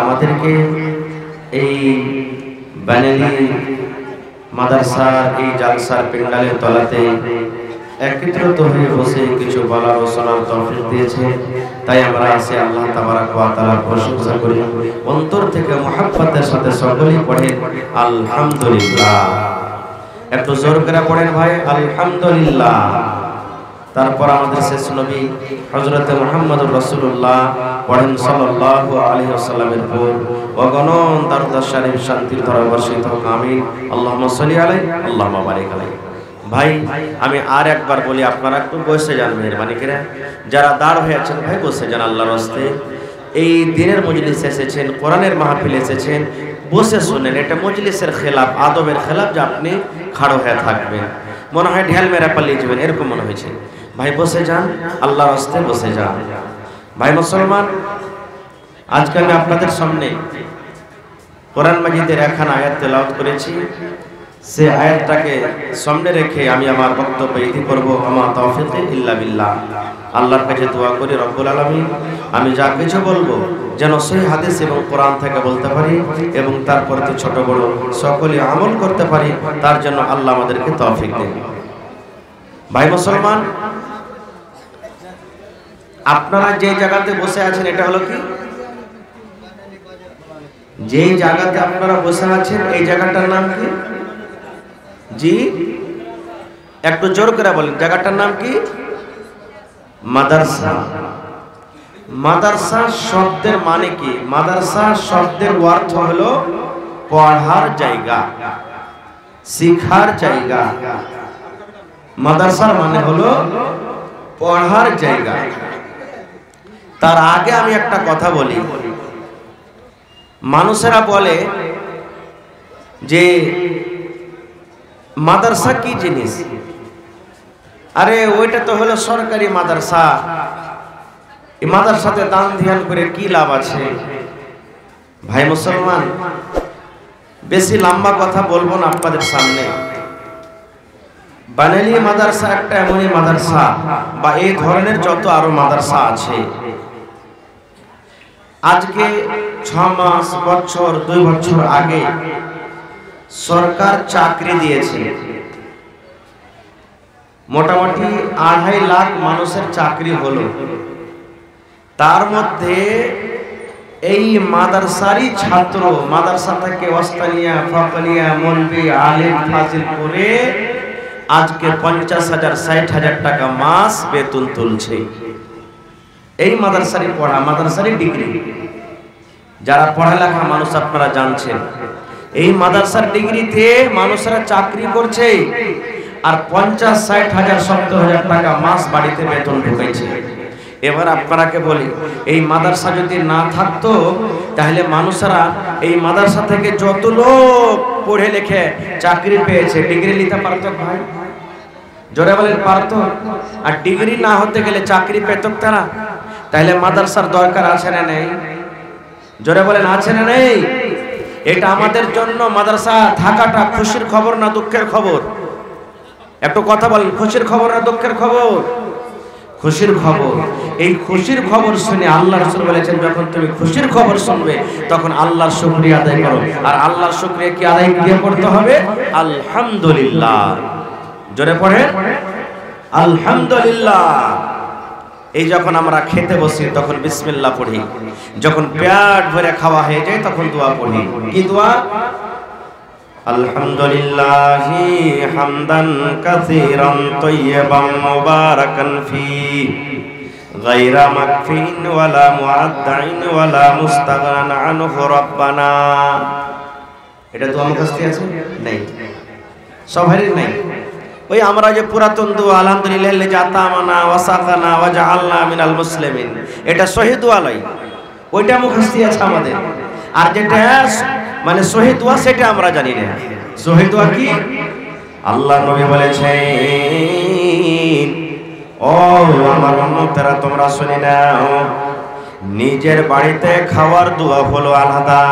আমাদেরকে এই বানালি মাদ্রাসার এই জালসার পেন্ডালের তলাতে একত্রিত হয়ে বসে কিছু বলার ও শোনার তৌফিক দিয়েছে। তাই আমরা আছি আল্লাহ তাবারাক ওয়া তাআলার প্রশংসা করি, অন্তর থেকে মুহাব্বতের সাথে সকলেই পড়েন আলহামদুলিল্লাহ। একটু জোর করে পড়েন ভাই আলহামদুলিল্লাহ। তারপর আমাদের শেষ নবী হযরত মুহাম্মদুর রাসূলুল্লাহ পড়েন সাল্লাল্লাহু আলাইহি ওয়াসাল্লামের উপর অগণন দরুদ শরীফ শান্তির ধারা বর্ষিত হোক, আমিন। আল্লাহুম্মা সাল্লি আলাইহি আল্লাহুম্মা বারিক আলাইহি। ভাই আমি আর একবার বলি, আপনারা একটু বসে যান মেহরবানি করে। যারা দাঁড় হয়ে আছেন ভাই বসে যান আল্লাহর রাস্তে। এই দিনের মজলিসে এসেছেন, কোরআনের মাহফিলে এসেছেন, বসে শুনেন। এটা মজলিসের খেলাফ, আদবের খেলাফ যে আপনি খাড়ো হয়ে থাকবেন। মনে হয় ঢেল মেরা পালিয়ে যাবেন, এরকম মনে হয়েছে। ভাই বসে যান আল্লাহর রাস্তে, বসে যান। ভাই মুসলমান, আজকে আমি আপনাদের সামনে কোরআন মাজিদের একখানা আয়াত তেলাওয়াত করেছি। সে আয়াতটাকে সামনে রেখে আমি আমার বক্তব্য ইতি করব। আমা তাওফীক ইল্লা বিল্লাহ। আল্লাহর কাছে দোয়া করি রব্বুল আলামিন আমি যা কিছু বলবো যেন সহিহ হাদিস এবং কোরআন থেকে বলতে পারি এবং তার প্রতি ছোট বড় সকলে আমল করতে পারি, তার জন্য আল্লাহ আমাদেরকে তৌফিক দেন। ভাই মুসলমান, আপনারা যে জায়গাতে বসে আছেন এটা হলো কি? যে জায়গাতে আপনারা বসে আছেন এই জায়গাটার নাম কি? জি একটু জোর করে বলেন, জায়গাটার নাম কি? মাদ্রাসা। মাদ্রাসা শব্দের মানে কি? মাদ্রাসা শব্দের অর্থ হলো পড়ার জায়গা, শিক্ষার জায়গা। মাদ্রাসার মানে হলো পড়ার জায়গা। তার আগে আমি একটা কথা বলি। মানুষেরা বলে যে মাদ্রাসা কি জিনিস? আরে ওইটা তো হলো সরকারি মাদ্রাসা, এই মাদ্রাসাতে দান ধ্যান করে কি লাভ আছে? ভাই মুসলমান, বেশি লম্বা কথা বলবো না আপনাদের সামনে। বানালি মাদ্রাসা একটা এমনই মাদ্রাসা বা এই ধরনের যত আরো মাদ্রাসা আছে, আজকে 6 মাস, বছর, 2 বছর আগে সরকার চাকরি দিয়েছে। মোটামুটি 2.5 লাখ মানুষের চাকরি হলো। তার মধ্যে এই মাদ্রাসারই ছাত্র মাদ্রাসা থেকে ওয়াস্তানিয়া, ফাকালিয়া, মৌলভী, আলেম, ফাজিল করে আজকে 50,000 60,000 টাকা মাস বেতন তুলছে। এই মাদ্রাসারই পড়া, মাদ্রাসারই ডিগ্রি। যারা পড়ালেখা মানুষ আপনারা জানছেন, এই মাদ্রাসার ডিগ্রিতে মানুষরা চাকরি করছে আর 50, 60,000, 70,000 টাকা মাস বাড়িতে বেতন ঢুকাইছে। এবার আপনারাকে বলি, এই মাদ্রাসা যদি না থাকতো তাহলে মানুষরা এই মাদ্রাসা থেকে যত লোক পড়ে লিখে চাকরি পেয়েছে ডিগ্রি নিতে পারতো? ভাই জোরে বলেন পারতো? আর ডিগ্রি না হতে গেলে চাকরি পেত তারা? তাহলে মাদ্রাসার দরকার আছে না নেই? জোরে বলেন আছে না নেই? এটা আমাদের জন্য মাদ্রাসা থাকাটা খুশির খবর না দুঃখের খবর? একটু কথা বলেন, খুশির খবর না দুঃখের খবর? খুশির খবর। এই খুশির খবর শুনে আল্লাহ রাসূল বলেছেন, যখন তুমি খুশির খবর শুনবে তখন আল্লাহর শুকরিয়া আদায় করো। আর আল্লাহর শুকরিয়া কি আদায় দিয়ে করতে হবে? আলহামদুলিল্লাহ। জোরে পড়েন আলহামদুলিল্লাহ। এই যখন আমরা খেতে বসি তখন বিসমিল্লাহ পড়ি, যখন পেট ভরে খাওয়া হয়ে যায় তখন দোয়া পড়ি। কি দোয়া? আলহামদুলিল্লাহি হামদান কাসীরান তাইয়্যিবান মুবারাকান ফি গায়রা মাকফিন ওয়ালা মুআদ্দাইন ওয়ালা মুস্তাগনান আনহু রাব্বানা। এটা দোয়া মুখস্থ আছে? নাই, সবারই নাই। ওই আমরা যে পুরাতন দোয়া আলহামদুলিল্লাহ লিল্লাযী আতামানা ওয়া সাকানা ওয়া জাআলনা মিনাল মুসলিমিন, এটা সহিহ দোয়া নয়, ওইটা মুখস্থ আছে আমাদের। আর যেটা মানে সহিহ দোয়া সেটা আমরা জানি না। সহিহ দোয়া কি? আল্লাহ নবী বলেছেন, ও আমার উম্মতেরা তোমরা শুনে নাও, নিজের বাড়িতে খাওয়ার দোয়া হলো আলাদা।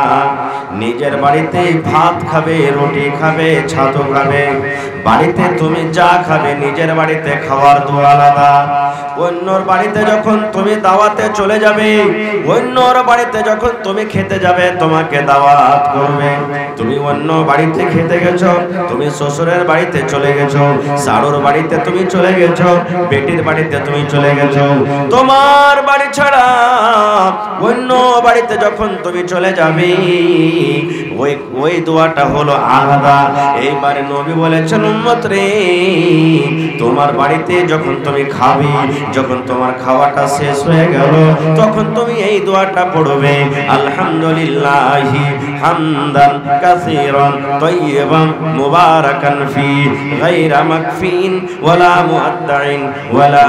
নিজের বাড়িতে ভাত খাবে, রুটি খাবে, ছাতু খাবে, বাড়িতে তুমি যা খাবে নিজের বাড়িতে খাওয়ার দোয়া আলাদা। অন্যর বাড়িতে যখন তুমি দাওয়াতে চলে যাবে, অন্যর বাড়িতে যখন তুমি খেতে যাবে, তোমাকে দাওয়াত করবে, তুমি অন্য বাড়িতে খেতে গেছো, তুমি শ্বশুরের বাড়িতে চলে গেছো, শাড়ুর বাড়িতে তুমি চলে গেছো, বেটির বাড়িতে তুমি চলে গেছো, তোমার বাড়ি ছাড়া অন্য বাড়িতে যখন তুমি চলে যাবে, ওই দোয়াটা হলো আলাদা। এইবারে নবী বলেছেন, উম্মত রে, তোমার বাড়িতে যখন তুমি খাবে, যখন তোমার খাওয়াটা শেষ হয়ে গেল, তখন তুমি এই দোয়াটা পড়বে, আলহামদুলিল্লাহি হামদান কাসীরান তাইয়িবান মুবারাকান ফি গায়রা মাকফিন ওয়ালা মুআদ্দাইন ওয়ালা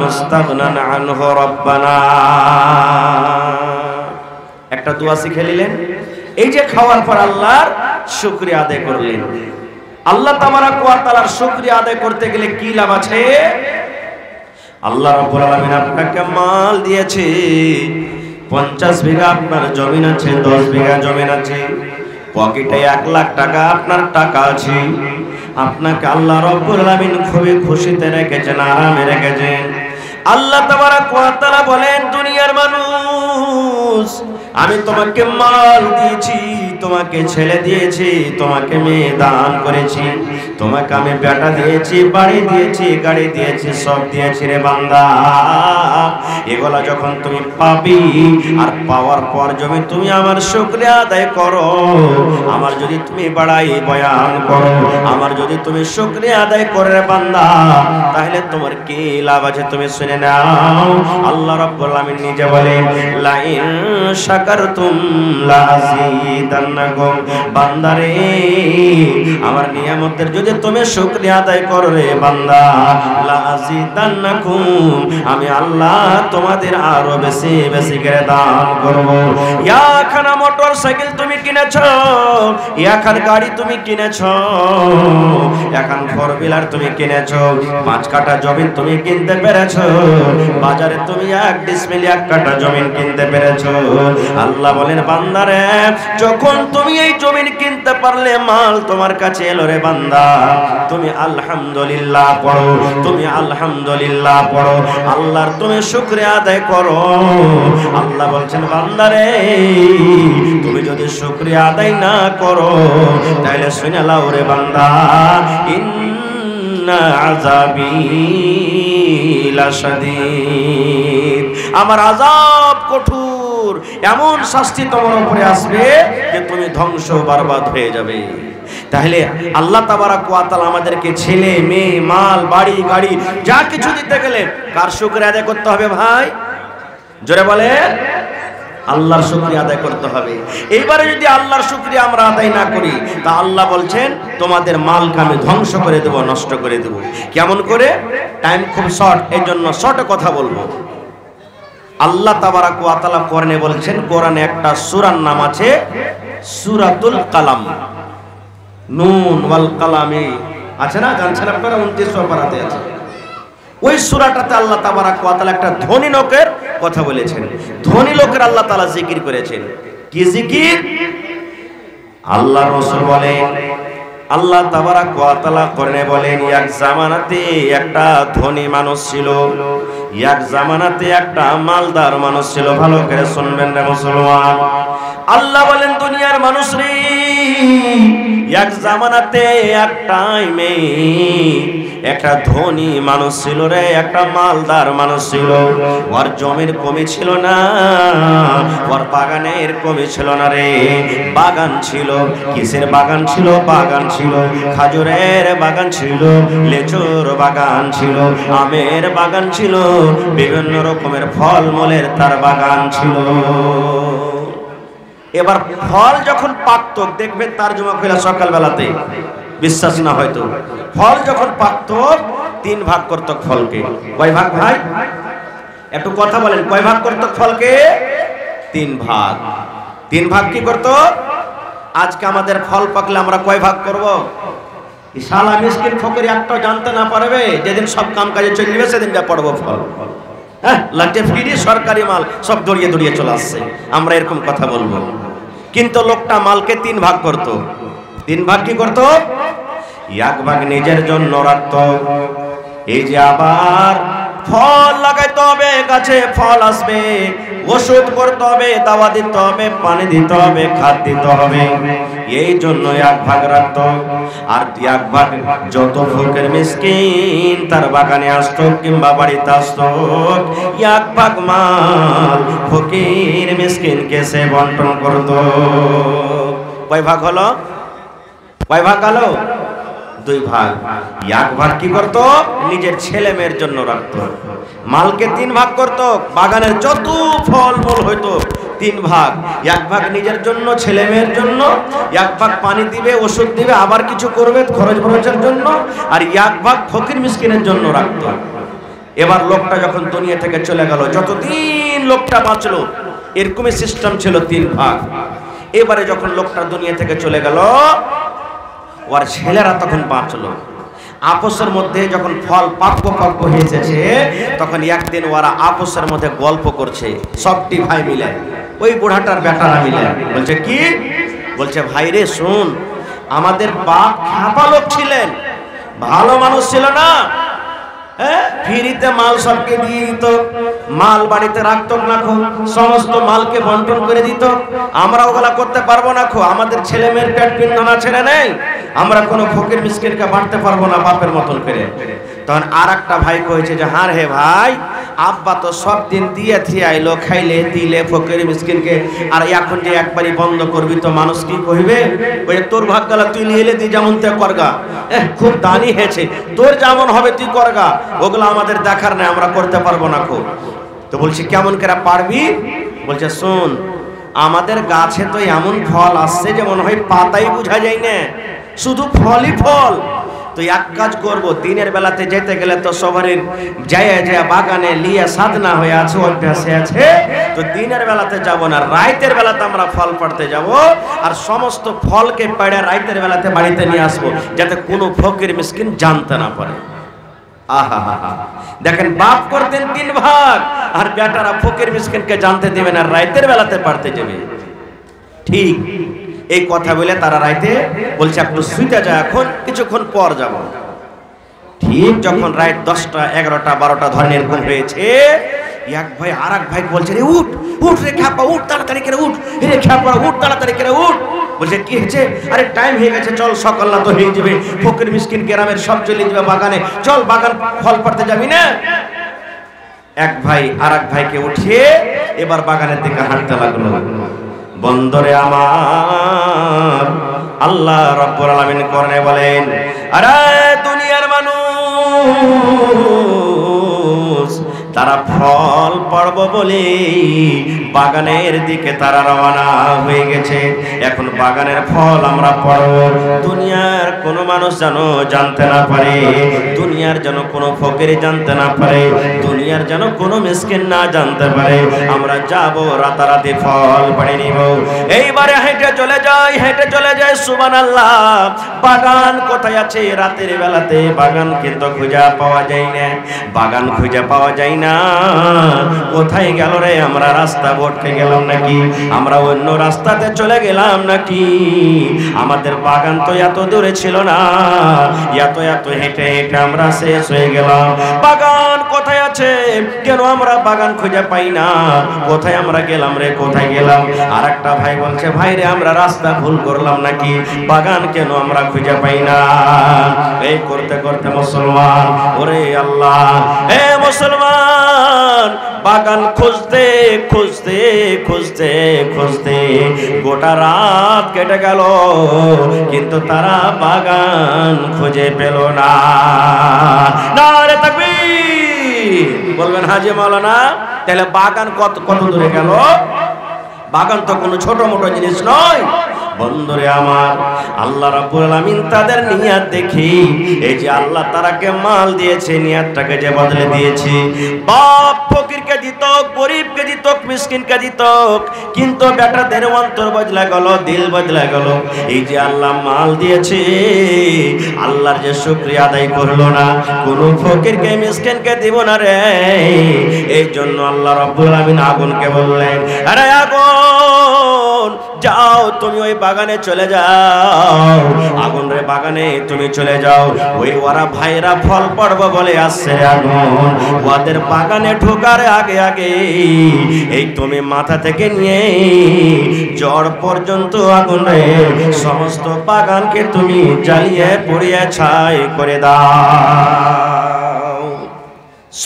মুস্তাগনান আনহু রব্বানা। একটা দোয়া শিখে নিলেন, এই যে খাওয়ার পর আল্লাহর শুকরিয়া আদায় করলেন। আল্লাহ তাবারক ওয়া তাআলার শুকরিয়া আদায় করতে গেলে কি লাভ আছে? আল্লাহ রাব্বুল আলামিন আপনাকে মাল দিয়েছে, 50 বিঘা আপনার জমিন আছে, 10 বিঘা জমিন আছে, পকেটে 1 লাখ টাকা আপনার টাকা আছে, আপনাকে আল্লাহ রাব্বুল আলামিন খুবই খুশিতে রেখেছেন, আরামে রেখেছেন। আল্লাহ তাবারক ওয়া তাআলা বলেন, দুনিয়ার মানুষ, আমি তোমাকে মাল দিয়েছি, তোমাকে ছেলে দিয়েছি, তোমাকে মেয়ে দান করেছি, তোমাকে আমি বেটা দিয়েছি, বাড়ি দিয়েছি, গাড়ি দিয়েছি, সব দিয়েছি রে বান্দা। এগুলা যখন তুমি পাবি, আর পাওয়ার পর যদি তুমি আমার শুকরিয়া আদায় করো, আমার যদি তুমি বাড়াই বয়ান করো, আমার যদি তুমি শুকরিয়া আদায় করে রে বান্দা, তাহলে তোমার কি লাভ আছে তুমি শুনে নাও। আল্লাহ রাব্বুল আলামিন নিজে বলেন, লা ইন শাকারতুম লা আযীদান্নাকুম, বান্দারে, আমার নিয়ামতের যদি তুমি শুকরিয়া আদায় করো রে বান্দা, লা আযীদান্নাকুম, আমি আল্লাহ তোমাদের আরো বেশি বেশি করে দান করব। ইয়াখানা মোটরসাইকেল তুমি কিনেছো, ইয়াখান গাড়ি তুমি কিনেছো, এখন 4 হুইলার তুমি কিনেছো, 5 কাঠা জমি তুমি কিনতে পেরেছো, বাজারে তুমি 1 ডিসমিল 1 কাঠা জমি কিনতে পেরেছো। আল্লাহ বলেন, বান্দারে, যখন তুমি এই জমি কিনতে পারলে, মাল তোমার কাছে এলো রে বান্দা, তুমি আলহামদুলিল্লাহ পড়ো, তুমি আলহামদুলিল্লাহ পড়ো, আল্লাহর তুমি শুকরিয়া আদায় করো। আল্লাহ বলছেন, বান্দারে, তুমি যদি শুকরিয়া আদায় না করো, তাহলে শুনে লাও রে বান্দা, ইন্না আযাবি লাশাদীদ, আমার আযাব কঠোর, এমন শাস্তি তোমার উপরে আসবে যে তুমি ধ্বংস বরবাদ হয়ে যাবে। তাহলে আল্লাহ তাবারক ওয়া তাআলা আমাদেরকে ছেলে মেয়ে মাল বাড়ি গাড়ি যা কিছু দিতে গেলে কার শুকরিয়া আদায় করতে হবে ভাই? জোরে বলে, আল্লাহর শুকরিয়া আদায় করতে হবে। এইবারে যদি আল্লাহর শুকরিয়া আমরা আদায় না করি, তা আল্লাহ বলছেন, তোমাদের মালকে আমি ধ্বংস করে দেব, নষ্ট করে দেব। কেমন করে? টাইম খুব শর্ট, এই জন্য শর্টে কথা বলবো। আল্লাহ তাবারক ওয়া তাআলা কোরআনে বলছেন, কোরআনে একটা সূরার নাম আছে সূরাতুল কালাম, নুন ওয়াল কালামি আছে না, জানছেন আপনারা? 29 পারাতে আছে। ওই সূরাটাতে আল্লাহ তাবারক ওয়া তাআলা একটা ধনী লোকের কথা বলেছেন। ধনী লোকের আল্লাহ তাআলা জিকির করেছেন। কি জিকির? আল্লাহ রাসূল বলেন, আল্লাহ তাবারক ওয়া তাআলা কোরআনে বলেন, এক জামানাতে একটা ধনী মানুষ ছিল, এক জামানাতে একটা মালদার মানুষ ছিল। ভালো করে শুনবেন রে মুসলমান। আল্লাহ বলেন, দুনিয়ার মানুষ রে, এক জামানাতে এক টাইমে একটা ধনী মানুষ ছিল রে, একটা মালদার মানুষ ছিল। ওর জমির কমি ছিল না, ওর বাগানের কমি ছিল না রে। বাগান ছিল, কিসের বাগান ছিল? বাগান ছিল, খাজুরের বাগান ছিল, লেচুর বাগান ছিল, আমের বাগান ছিল, বিভিন্ন রকমের ফলমূলের তার বাগান ছিল। এবার ফল যখন পাকত, দেখবেন তার জমা খোলা সকালবেলাতে, বিশ্বাস না হয়তো, ফল যখন পাকত 3 ভাগ করত ফলকে। কয় ভাগ ভাই? একটু কথা বলেন, কয় ভাগ করত ফলকে? 3 ভাগ। 3 ভাগ কি করত? আজকে আমাদের ফল পাকলে আমরা কয় ভাগ করব? শালা মিসকিন ফকির একটা জানতে না পারবে, যেদিন সব কাম কাজে চলে যাবে সেদিনটা পড়বো ফল। হ্যাঁ, লাটে ফিরি সরকারি মাল সব দড়িয়ে দড়িয়ে চলে আসছে। আমরা এরকম কথা বলবো, কিন্তু লোকটা মালকে 3 ভাগ করত। 3 ভাগ কি করত? 1 ভাগ নিজের জন্য রাখত। এই যে আবার ফল লাগাইতে হবে, গাছে ফল আসবে, ওষুধ করতে হবে, দাওয়া দিতে হবে, পানি দিতে হবে, খাদ দিতে হবে, এই জন্য 1 ভাগ রাখত। আর 1 ভাগ যত ফকির মিসকিন তার বাগানে আসতো কিংবা বাড়িতে আসতো, 1 ভাগ মাল ফকির মিসকিনকে সে বন্টন করত। কয় ভাগ হলো? কয় ভাগ হলো? 2 ভাগ। 1 ভাগ কি করত? নিজের ছেলে মেয়ের জন্য রাখত। মালকে 3 ভাগ করত, বাগানের যত ফল মূল হইতো 3 ভাগ। 1 ভাগ নিজের জন্য, ছেলে মেয়ের জন্য, 1 ভাগ পানি দিবে, ওষুধ দিবে, আবার কিছু করবে খরচের জন্য, আর 1 ভাগ ফকির মিসকিনের জন্য রাখত। এবার লোকটা যখন দুনিয়া থেকে চলে গেল, যতদিন লোকটা বাঁচলো এরকমই সিস্টেম ছিল 3 ভাগ। এবারে যখন লোকটা দুনিয়া থেকে চলে গেল, ওর ছেলেরা তখন বাঁচলো। আপসের মধ্যে যখন ফল পাক্য হয়ে এসেছে, তখন একদিন ওরা আপসের মধ্যে গল্প করছে, সবটি ভাই মিলে, ওই বুড়াটার বেটারা মিলে। বলছে কি? বলছে ভাই রে শুন, আমাদের বাপ খ্যাপা লোক ছিলেন, ভালো মানুষ ছিল না, ফ্রিতে মাল সবকে দিয়ে দিত, মাল বাড়িতে রাখতো না, সমস্ত মালকে বন্টন করে দিত। আমরা ওগুলা করতে পারবো না, আমাদের ছেলে মেয়ের পেট পিন্ডনা ছেড়ে নেই, আমরা কোনো ফকির মিসকিনকে বাঁটতে পারবো না বাপের মতন করে। তখন আর একটা ভাই কইছে যে হার হে ভাই, আব্বা তো সব দিন দিয়ে আইলো, খাইলে দিলে ফকির মিসকিনকে, আর এখন যে একবারই বন্ধ করবি তো মানুষ কি কইবে? ওই তোর ভাগ্যলা তুই নিয়ে এলে তুই যেমন তে করগা, খুব দানি হয়েছে, তোর যেমন হবে তুই করগা, ওগুলো আমাদের দেখার নাই, আমরা করতে পারবো না খুব। তো বলছি কেমন করে পারবি? বলছে শোন, আমাদের গাছে তো এমন ফল আসছে যে মনে হয় পাতাই বোঝা যায় না, শুধু ফলই ফল। তো 1 কাজ করব, দিনের বেলাতে যেতে গেলে তো সবারই যায় বাগানে লিয়ে সাধনা হয়ে আছে, অভ্যাসে আছে, তো দিনের বেলাতে যাব না, রাতের বেলাতে আমরা ফল পাড়তে যাব, আর সমস্ত ফলকে পেড়ে রাতের বেলাতে বাড়িতে নিয়ে আসবো, যাতে কোনো ফকির মিসকিন জানতে না পারে। আহা হা হা, দেখেন বাপ করতেন 3 ভাগ, আর বেটারা ফকির মিসকিনকে জানতে দেবে না, রাতের বেলাতে পাড়তে যাবে। ঠিক এই কথা বলে তারা রাইতে বলছে একটু শুইতে যায়, এখন কিছুক্ষণ পর যাব। ঠিক যখন রাত 10টা 11টা 12টা ধরেন এরকম হয়েছে, 1 ভাই আর 1 ভাই বলছে রে উঠ উঠ রে খ্যাপা, উঠ তাড়াতাড়ি করে উঠ, রে খ্যাপা উঠ তাড়াতাড়ি করে উঠ। বলছে কি হয়েছে? আরে টাইম হয়ে গেছে, চল সকাল না তো হয়ে যাবে, ফকির মিসকিন গ্রামের সব চলে যাবে বাগানে, চল বাগান ফল পাড়তে যাবি না? 1 ভাই আর 1 ভাইকে উঠিয়ে এবার বাগানের দিকে হাঁটতে লাগলো। বন্দরে আমার আল্লাহ রাব্বুল আলামিন কোরআনে বলেন, আরে দুনিয়ার মানুষ তারা ফল পড়ব বলে বাগানের দিকে তারা রওনা হয়ে গেছে। এখন বাগানের ফল আমরা পড়ব, দুনিয়ার কোনো মানুষ যেন জানতে না পারে, দুনিয়ার যেন কোনো ফকির জানতে না পারে, দুনিয়ার যেন কোনো মিসকিন না জানতে পারে। আমরা যাব রাতারাতি ফল পাড়ে নিব। এইবারে হেঁটে চলে যাই সুবহানাল্লাহ। বাগান কোথায় আছে? রাতের বেলাতে বাগান কিন্তু খুঁজে পাওয়া যায় না, বাগান খুঁজে পাওয়া যায় না। কোথায় গেল রে? আমরা রাস্তা ভটকে গেলাম নাকি? আমরা অন্য রাস্তাতে চলে গেলাম নাকি? আমাদের বাগান তো এত দূরে ছিল না, এত হেঁটে হেঁটে আমরা শেষ হয়ে গেলাম। বাগান কোথায় আছে? কেন আমরা বাগান খুঁজে পাই না? কোথায় আমরা গেলাম রে? কোথায় গেলাম? আর একটা ভাই বলছে ভাই রে, আমরা রাস্তা ভুল করলাম নাকি? বাগান কেন আমরা খুঁজে পাই না? এই করতে করতে মুসলমান, ওরে আল্লাহ, হে মুসলমান, বাগান খুঁজতে খুঁজতে খুঁজতে খুঁজতে গোটা রাত কেটে গেল, কিন্তু তারা বাগান খুঁজে পেল না। নারে তাকবীর বলবেন হাজী মাওলানা। তাহলে বাগান কত দূরে গেল? বাগান তো কোনো ছোট মোটো জিনিস নয়, বন্ধুরে আমার, আল্লাহ রাব্বুল আলামিন তাদের নিয়াত দেখি, এই যে আল্লাহ তারাকে মাল দিয়েছে, নিয়াতটাকে যে বদলে দিয়েছে। বাপ ফকিরকে দিত, গরিবকে দিত, মিসকিনকে দিত, কিন্তু বেটাদের অন্তর বদলা গেল, দিল বদলা গেল। এই যে আল্লাহ মাল দিয়েছে, আল্লাহর যে শুকরিয়া আদায় করলো না, কোন ফকিরকে মিসকিনকে দিব না রে। এই জন্য আল্লাহ রাব্বুল আলামিন আগুনকে বললেন, আরে আগুন যাও, তুমি ওই বাগানে চলে যাও, আগুন রে বাগানে তুমি চলে যাও, ওই ওরা ভাইরা ফল পড়বো বলে আসছে আগুন, ওদের বাগানে ঢোকার আগে আগে এই তুমি মাথা থেকে নিয়ে জড় পর্যন্ত আগুন রে সমস্ত বাগানকে তুমি জ্বালিয়ে পুড়িয়ে ছাই করে দাও।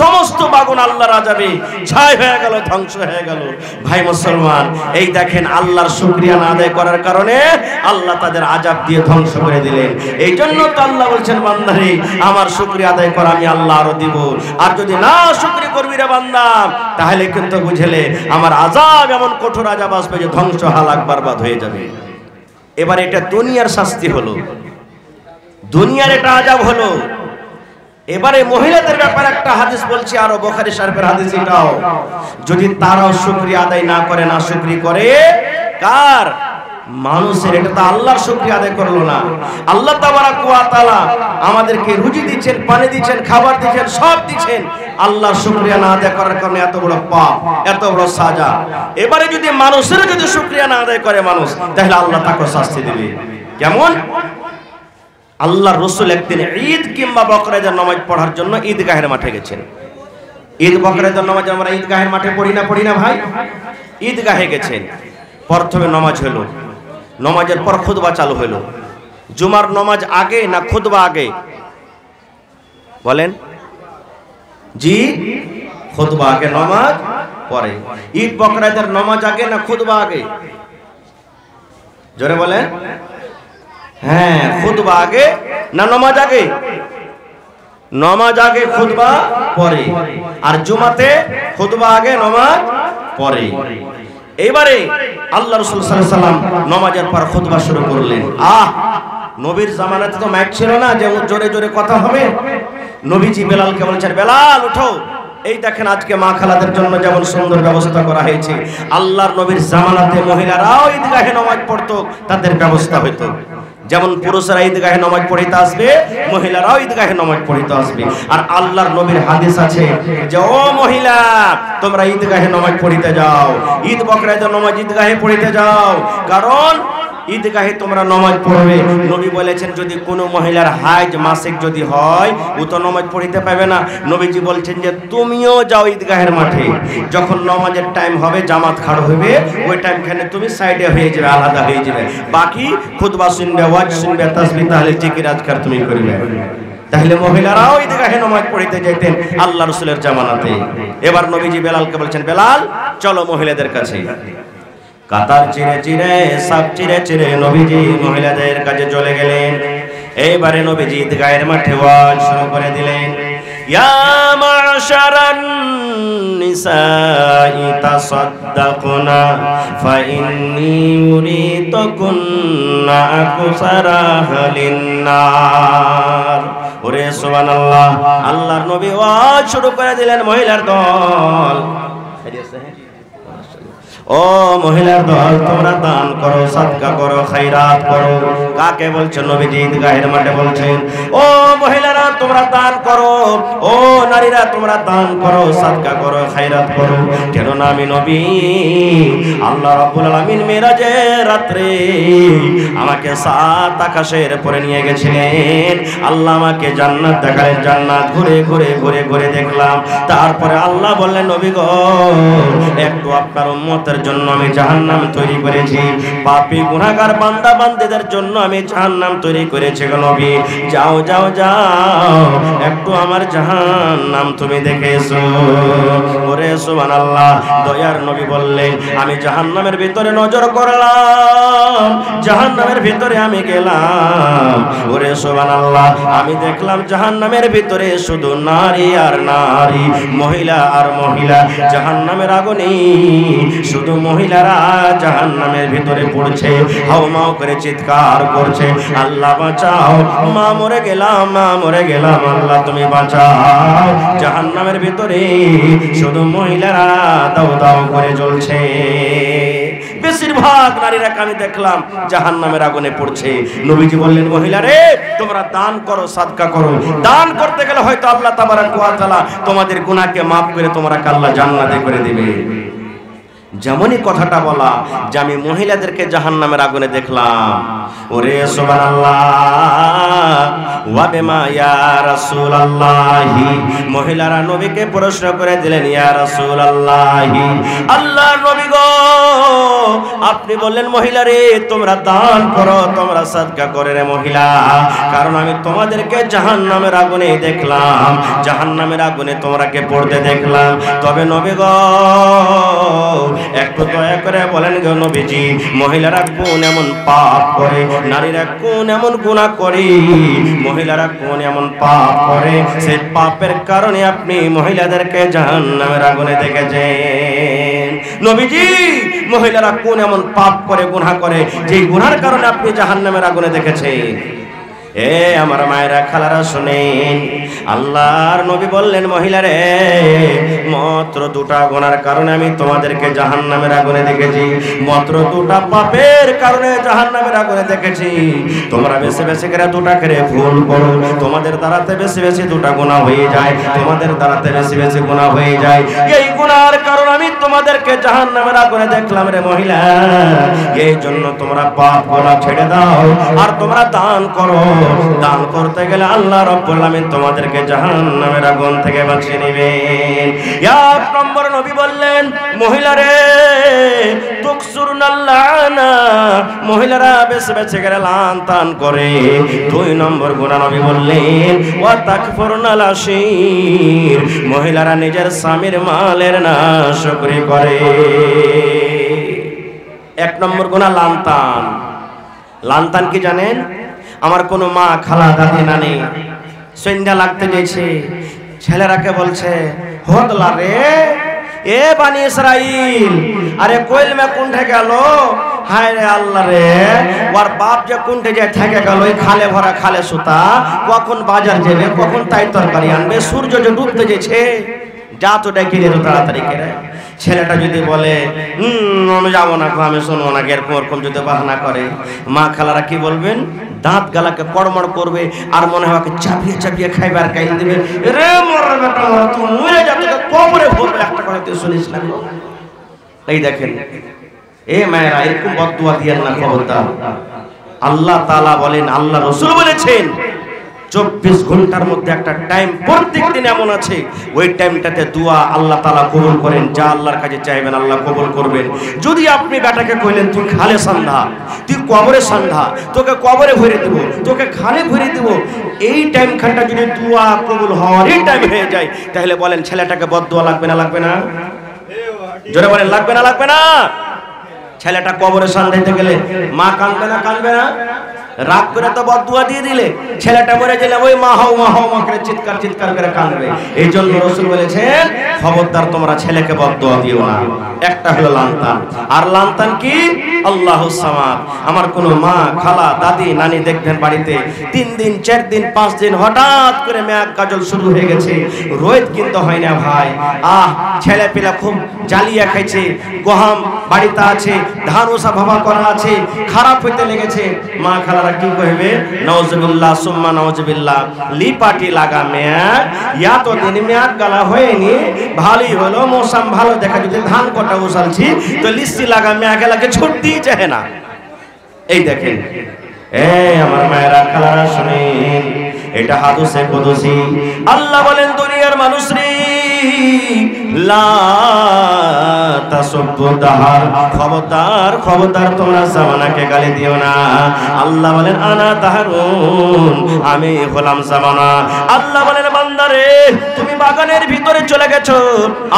সমস্ত বাগান আল্লাহর আযাবে ছাই হয়ে গেল, ধ্বংস হয়ে গেল। ভাই মুসলমান, এই দেখেন আল্লাহর শুকরিয়া না আদায় করার কারণে আল্লাহ তাদের আযাব দিয়ে ধ্বংস করে দিলেন। এই জন্য তো আল্লাহ বলছেন, বান্দারে আমার শুকরিয়া আদায় কর, আমি আল্লাহ আরো দিব। আর যদি না শুকরিয়া করবি রে বান্দা, তাহলে কিন্তু বুঝলে আমার আযাব এমন কঠোর আযাব আসবে যে ধ্বংস হালাক বরবাদ হয়ে যাবে। এবার এটা দুনিয়ার শাস্তি হলো, দুনিয়ার এটা আযাব হলো। এবারে মহিলাদের ব্যাপারে একটা হাদিস বলছি, আরো বুখারী শরীফের হাদিস এটাও, যদি তারাও শুকরিয়া আদায় না করে, না শুকরি করে কার? মানুষের। এটা তো আল্লাহর শুকরিয়া আদায় করলো না। আল্লাহ তাবারাক ওয়া তাআলা আমাদেরকে রুজি দিচ্ছেন, পানি দিচ্ছেন, খাবার দিচ্ছেন, সব দিচ্ছেন, আল্লাহর শুকরিয়া না আদায় করার কারণে এত বড় পাপ, এত বড় সাজা। এবারে যদি মানুষের যদি শুকরিয়া না আদায় করে মানুষ, তাহলে আল্লাহ তাকে শাস্তি দেবে। কেমন? আল্লাহর রাসূল একদিন ঈদ কিংবা বকরা ঈদের নামাজ পড়ার জন্য ঈদগাহের মাঠে গেছেন। ঈদ বকরা ঈদের নামাজ আমরা ঈদগাহের মাঠে পড়ি না ভাই? ঈদগাহে গেছেন। প্রথমে নামাজ হলো, নামাজের পর খুতবা চালু হলো। জুমার নামাজ আগে না খুতবা আগে? বলেন জি, খুতবা আগে, নামাজ পরে। ঈদ বকরা ঈদের নামাজ আগে না খুতবা আগে? জোরে বলেন। হ্যাঁ, খুতবা আগে না নামাজ আগে? নামাজ আগে, খুতবা পরে। আর জুমাতে খুতবা আগে, নামাজ পরে। এইবারে আল্লাহ রাসূল সাল্লাল্লাহু আলাইহি ওয়াসাল্লাম নামাজের পর খুতবা শুরু করলেন। নবীর জামানাতে তো মাইক ছিল না যে জোরে জোরে কথা হবে। নবীজি বেলালকে বলছেন, বেলাল উঠো। এই দেখেন আজকে মা খালাদের জন্য যেমন সুন্দর ব্যবস্থা করা হয়েছে, আল্লাহর নবীর জামানাতে মহিলারাও ঈদগাহে নামাজ পড়তো, তাদের ব্যবস্থা হইতো। যেমন পুরুষরা ঈদগাহে নামাজ পড়িতে আসবে, মহিলারাও ঈদগাহে নামাজ পড়িতে আসবে। আর আল্লাহর নবীর হাদিস আছে যে, ও মহিলা, তোমরা ঈদগাহে নামাজ পড়িতে যাও, ঈদ বকরা ঈদের নামাজ ঈদগাহে পড়িতে যাও, কারণ ঈদগাহে তোমরা নামাজ পড়বে। নবী বলেছেন, যদি কোনো মহিলার হাইজ মাসিক যদি হয়, ও তো নামাজ পড়িতে পাবে না। নবীজি বলছেন যে তুমিও যাও ঈদগাহের মাঠে, যখন নামাজের টাইম হবে, জামাত খাড় হবে, ওই টাইমখানে তুমি সাইডে হয়ে যাবে, আলাদা হয়ে যাবে। বাকি খুতবা শুনবে, ওয়াজ শুনবে, তাসবিহ তাহলিল জিকির আজকার তুমি করবে। তাহলে মহিলারাও ঈদগাহে নামাজ পড়িতে যেতেন আল্লাহ রাসূলের জামানাতে। এবার নবীজি বেলালকে বলছেন, বেলাল চলো মহিলাদের কাছে। কাতার চিরে চিরে, সাপ চিরে চিরে নবীজি মহিলাদের কাছে চলে গেলেন। এইবারে নবীজি ঈদগাহের মাঠে ওয়াজ শুরু করে দিলেন, ইয়া মা'শারান নিসাই তাসাদদাকনা ফাইন্নী ইউরিতুকুন্না আকসারা লিন-নার। ওরে সুবহানাল্লাহ, আল্লাহর নবী ওয়াজ শুরু করে দিলেন। মহিলার দল, ও মহিলার দল, তোমরা দান করো, সাদকা করো, খায়রাত করো। কাকে বলছেন? নবীজি ঈদগাহের মাঠে বলছেন, ও মহিলারা তোমরা দান করো, ও নারীরা তোমরা দান করো, সাদকা করো, খায়রাত করো। কেন না আমি নবী আল্লাহ রাব্বুল আলামিন মেরাজের রাত্রে আমাকে সাত আকাশের উপরে নিয়ে গেছিলেন। আল্লাহ আমাকে জান্নাত দেখালেন, জান্নাত ঘুরে ঘুরে ঘুরে ঘুরে দেখলাম। তারপরে আল্লাহ বললেন, নবী গো, একটু আপনার উম্মতের জন্য আমি জাহান্নাম তৈরি করেছি, পাপী গুনাহগার বান্দা বান্দীদের জন্য আমি জাহান্নাম তৈরি করেছি গো নবী। যাও যাও যাও, একটু আমার জাহান্নাম তুমি দেখে এসো। ওরে সুবহানাল্লাহ, দয়ার নবী বললেন, আমি জাহান্নামের ভিতরে নজর করলাম, জাহান্নামের ভিতরে আমি গেলাম। ওরে সুবহানাল্লাহ, আমি দেখলাম জাহান্নামের ভিতরে শুধু নারী আর নারী, মহিলা আর মহিলা। জাহান্নামের আগুনে শুধু শুধু মহিলারা জাহান্নামের ভিতরে পড়ছে, হাউমাউ করে চিৎকার করছে, আল্লাহ বাঁচাও, মা মরে গেলাম, মা মরে গেলাম, আল্লাহ তুমি বাঁচাও। জাহান্নামের ভিতরে শুধু মহিলারা দাউ দাউ করে জ্বলছে। বেশিরভাগ নারীরা আমি দেখলাম জাহান্নামের আগুনে পড়ছে। নবীজি বললেন, মহিলা রে, তোমরা দান করো, সাদকা করো। দান করতে গেলে হয়তো আল্লাহ তাবারক ওয়া তাআলা তোমাদের গুনাহকে maaf করে তোমাকে আল্লাহ জান্নাতে করে দিবে। যেমনই কথাটা বলা যে আমি মহিলাদেরকে জাহান্নামের আগুনে দেখলাম, ওরে সুবহানাল্লাহ, ওয়া বিমা ইয়া রাসূলুল্লাহি, মহিলারা নবীকে প্রশ্ন করে দিলেন, ইয়া রাসূলুল্লাহি, আল্লাহর নবী গো, আপনি বললেন মহিলারে তোমরা দান করো, তোমরা সাদকা করো রে মহিলা, কারণ আমি তোমাদেরকে জাহান্নামের আগুনে দেখলাম, জাহান্নামের আগুনে তোমরাকে পড়তে দেখলাম। তবে নবী গো, একটু দয়া করে বলেন গো নবীজি, মহিলারা কোন এমন পাপ করে, নারীরা কোন এমন গুনাহ করে, মহিলারা কোন এমন পাপ করে, সেই পাপের কারণে আপনি মহিলাদেরকে জাহান্নামের আগুনে দেখেছেন? নবীজি, মহিলারা কোন এমন পাপ করে, গুনাহ করে, যে গুনার কারণে আপনি জাহান্নামের আগুনে দেখেছেন? এ আমার মায়েরা, খালারা, শুনেন, আল্লাহর নবী বললেন, মহিলারে, মাত্র দুটা গুনার কারণে আমি তোমাদেরকে জাহান্নামের আগুনে দেখেছি, মাত্র দুটা পাপের কারণে জাহান্নামের আগুনে দেখেছি। তোমরা বেশি বেশি করে দুটা করে ভুল করো, তোমাদের দ্বারাতে বেশি বেশি দুটা গুনাহ হয়ে যায়, তোমাদের দ্বারাতে বেশি বেশি গুনাহ হয়ে যায়। এই গুনার কারণে আমি তোমাদেরকে জাহান্নামের আগুনে দেখলাম রে মহিলা। এই জন্য তোমরা পাপ গুনাহ ছেড়ে দাও আর তোমরা দান করো। দান করতে গেলে আল্লাহ রাব্বুল আলামিন তোমাদেরকে জাহান্নামের আগুন থেকে বাঁচিয়ে নেবেন। এক নম্বর নবী বললেন, মহিলারে তুকসুরুনাল লানা, মহিলারা বেশি বেশি করে লান তান করে। দুই নম্বর গুনাহ নবী বললেন, ওয়া তাকফুরুনাল আশীর, মহিলারা নিজের স্বামীর মালের নাশকরি করে। এক নম্বর গুনাহ লানতান। লানতান কি জানেন? আমার কোনো মা, খালা, দাদি, নানি সন্ধ্যা লাগতে গেছে, ছেলেরাকে বলছে, হদলা রে, এ বানি ইসরাইল, আরে কোয়েল মে কুণ্ঠে গেল, হায় রে আল্লাহ রে, ওর বাপ যে কুণ্ঠে যায় থেকে গেল, ওই খালে ভরা খালে সুতা, কখন বাজার যাবে, কখন তাই তরকারি আনবে, সূর্য যে ডুবতে যেছে, যা তো ডেকে যেত তাড়াতাড়ি করে। ছেলেটা যদি বলে আমি যাবো না, আমি শুনবো না, এরকম যদি বাহানা করে, মা খালারা কি বলবেন? দাঁত গালাকে কড়মড় করবে আর মনে হয় চাপিয়ে চাপিয়ে খাইবে আর খাইয়ে দেবে, রে মরে বেটা, তুমি মরে যা, তোকে কবরে ভরবে, একটা কথা তুই শুনিস না। এই দেখেন, এ মায়েরা, এরকম বদদুয়া দিয়েন না, খবরদার। আল্লাহ তাআলা বলেন, আল্লাহ রাসূল বলেছেন, 24 ঘন্টার মধ্যে একটা টাইম প্রত্যেক দিন এমন আছে, ওই টাইমটাতে দোয়া আল্লাহ তাআলা কবুল করেন। যা আল্লাহর কাছে চাইবেন আল্লাহ কবুল করবেন। যদি আপনি বেটাকে কইলেন তুই খালে সন্ধ্যা, তুই কবরে সন্ধ্যা, তোকে কবরে ভরে দেব, তোকে খালে ভরে দেব, এই টাইম খানটা যদি দোয়া কবুল হওয়ার এই টাইম হয়ে যায়, তাহলে বলেন ছেলেটাকে বদদোয়া লাগবে না? লাগবে না? জোরে বলেন, লাগবে না? লাগবে না? ছেলেটা কবরে সন্ধ্যাতে গেলে মা কাঁদবে না? কাঁদবে না? রাগ করে তো বদদুয়া দিয়ে দিলে, ছেলেটা মরে গেলে ওই মা হাও মা হাও মা করে চিৎকার চিৎকার করে কাঁদবে। এই জন্য রাসূল বলেছেন, খবরদার তোমরা ছেলেকে বদদুয়া দিও না। একটা হলো লান্তান, আর লান্তান কি? আল্লাহুস সামাদ। আমার কোনো মা, খালা, দাদি, নানি দেখবেন বাড়িতে 3 দিন 4 দিন 5 দিন হঠাৎ করে মেয়াদ কাজল শুরু হয়ে গেছে, রোদ কিন্তু হয় না ভাই। ছেলে পেলা খুব জ্বালিয়া খাইছে, গহম বাড়িতে আছে, ধান ওসা ভাবা করা আছে, খারাপ হইতে লেগেছে, মা খালা কি কইবে? নাউজুবিল্লাহ সুম্মা নাউজুবিল্লাহ, লিপাটি লাগা মেয়াদ, ইয়া তো দিন মেয়াদ গালা হয়নি, ভালোই হলো, মৌসুম ভালো দেখা, যদি ধান কটা উসালছি তো লিস্টি লাগা মেয়া গেলাকে ছুটতেই চায় না। এই দেখেন, আমার মায়েরা, খালারা, শুনেন, এটা হাদিসে কুদসি। আল্লাহ বলেন, দুনিয়ার মানুষ রে, লা তাসুব্বু দাহার, খবরদার খবরদার তোমরা জামানাকে গালি দিও না। আল্লাহ বলেন, আনা তাহারুন, আমি হলাম জামানা। আল্লাহ বলেন, বান্দা রে, তুমি বাগানের ভিতরে চলে গেছো,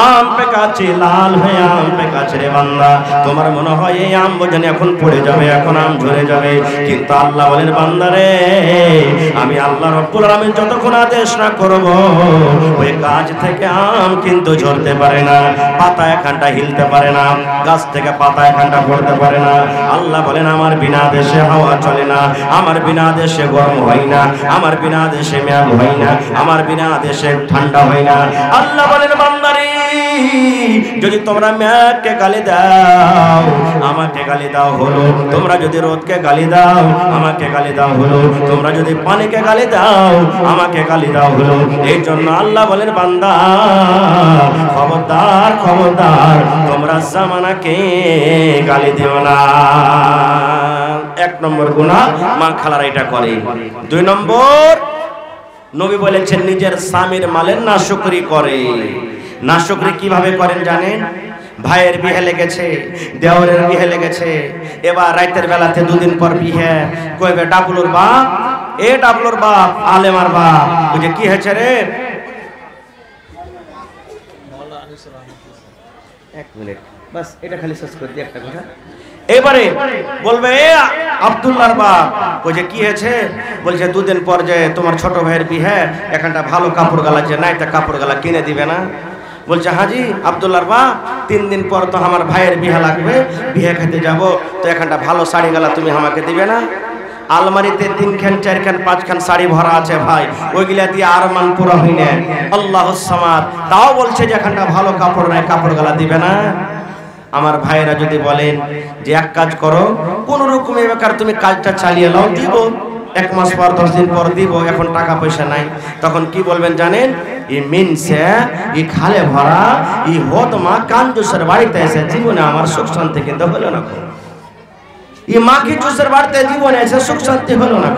আম পেকাচ্ছে, লাল হয়ে আম পেকাচ্ছে রে বান্দা। তোমার মনে হয় এই আম বোঝেন এখন পড়ে যাবে, এখন আম ঝরে যাবে, কিন্তু আল্লাহ বলেন বান্দা রে, আমি আল্লাহ রব্বুল আলামিন যতক্ষণ আদেশ না করব ওই গাছ থেকে আম কিন্তু ঝরতে পারে না, পাতা এখানটা হিলতে পারে না, গাছ থেকে পাতা এখানটা পড়তে পারে না। আল্লাহ বলেন আমার বিনা আদেশে হাওয়া চলে না, আমার বিনা আদেশে গরম হয় না, আমার বিনা আদেশে মেঘ হয় না, আমার বিনা আদেশে ঠান্ডা হয় না। আল্লাহ বলেন বান্দারে, যদি তোমরা মেঘকে গালি দাও আমাকে গালি দাও হলো, তোমরা যদি রোদকে গালি দাও আমাকে গালি দাও হলো, তোমরা যদি পানিকে গালি দাও আমাকে গালি দাও হলো। এই জন্য আল্লাহ বলেন বান্দা খবরদার খবরদার তোমরা জামানাকে গালি দিও না। এক নম্বর গুনাহ মা খালারা এটা করে। দুই নম্বর, নবী বলেছেন নিজের স্বামীর মালের নাশুকরি করে। নাশুকরি কিভাবে করেন জানেন? ভাইয়ের বিয়ে লেগেছে, দেওরের বিয়ে লেগেছে, এবার রাতের বেলাতে দুদিন পর বিয়ে, কইবে ডাবলুর বাপ, এ ডাবলুর বাপ, আলেমার বাপ, বুঝে কি হয়েছে রে? এক মিনিট বাস, এটা খালি শেষ করে দিই একটা কথা। এবারে বলবে এ আব্দুল্লাহর বাপ, বলছে কি হয়েছে? বলছে দুদিন পর যে তোমার ছোট ভাইয়ের বিয়ে, এখানটা ভালো কাপড় গালা যে নাই, তা কাপড় গালা কিনে দিবে না? বলছে হাজি আব্দুল্লাহর বাপ, 3 দিন পর তো আমার ভাইয়ের বিয়ে লাগবে, বিয়ে খেতে যাব, তো এখানটা ভালো শাড়ি গালা তুমি আমাকে দিবে না? আলমারিতে 3 খান 4 খান 5 খান শাড়ি ভরা আছে ভাই, ওইগুলা দিয়ে আর মান পুরো হই না, আল্লাহুস সামাদ, তাও বলছে যে এখানটা ভালো কাপড় নাই, কাপড় গালা দিবে না? আমার ভাইয়েরা যদি বলেন যে এক কাজ করো, কোন রকমে বেকার তুমি কাজটা চালিয়ে নাও, দিব 1 মাস পর 10 দিন পর দিব, এখন টাকা পয়সা নাই, তখন কি বলবেন জানেন? ই মিনসে ই খালে ভরা ই হতমা কাঞ্জুসের বাড়িতে এসে জীবনে আমার সুখ শান্তি কিন্তু হলো না। ই মাকে জুসের বাড়িতে জীবনে এসে সুখ শান্তি হলো না।